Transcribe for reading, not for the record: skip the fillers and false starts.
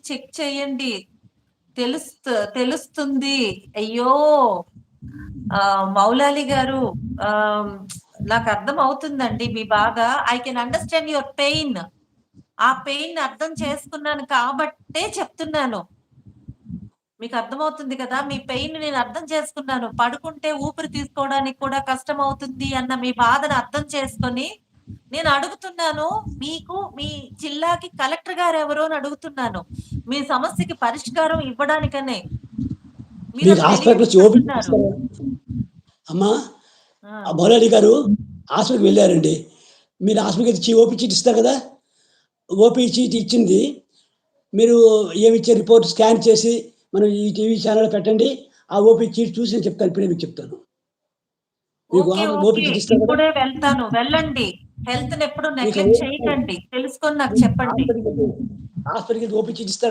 Check చేయండి. తెలుస్తుంది. అయ్యో! మౌలాలి గారు ఆహ్, నాకర్థమవుతుందండి మీ బాధ. I can understand your pain. ఆ పెయిన్‌ని అర్థం చేసుకున్నాను కాబట్టే చెప్తున్నాను. మీకర్థమవుతుంది కదా! మీ పెయిన్‌ని నేను అర్థం చేసుకున్నాను. పడుకుంటే ఊపిరి తీసుకోవడానికి కూడా కష్టమవుతుంది అన్న మీ బాధను అర్థం చేసుకొని, నేను అడుగుతున్నాను మీకు మీ జిల్లాకి కలెక్టర్ గారెవరు అని అడుగుతున్నాను. మీ సమస్యకి పరిష్కారం ఇవ్వడానికనే. మీరు మీరది హాస్పిటల్‌కొచ్చి ఓపీ తెలియజేస్తున్నారు. చూపిస్తారా? అమ్మా! ఆ! మౌలాలి గారు హాస్పిటల్‌కి వెళ్లారండి. మీరు హాస్పిటల్‌కొచ్చి ఓపీ చీటీ ఇస్తారు కదా! ఓపీ చీటీ ఇచ్చింది. మీరు ఏమిచ్చే రిపోర్ట్ స్కాన్ చేసి, మనం ఈ టీవీ ఛానెల్‌లో పెట్టండి. ఆ ఓపీ చీటీ చూసి నేను చెప్తాను. ఇప్పుడే మీకు చెప్తాను. మీకు ఓకే. OP okay. చీటీ ఇస్తారు కదా! ఇప్పుడే వెళ్తాను. వెళ్ళండి. హెల్త్‌నెప్పుడు మీకు నెగ్లెక్ట్ చేయకండి. తెలుసుకొని నాకు మీకు చెప్పండి. హాస్పిటల్‌కెళ్లి ఓపీ చీటీ ఇస్తారు.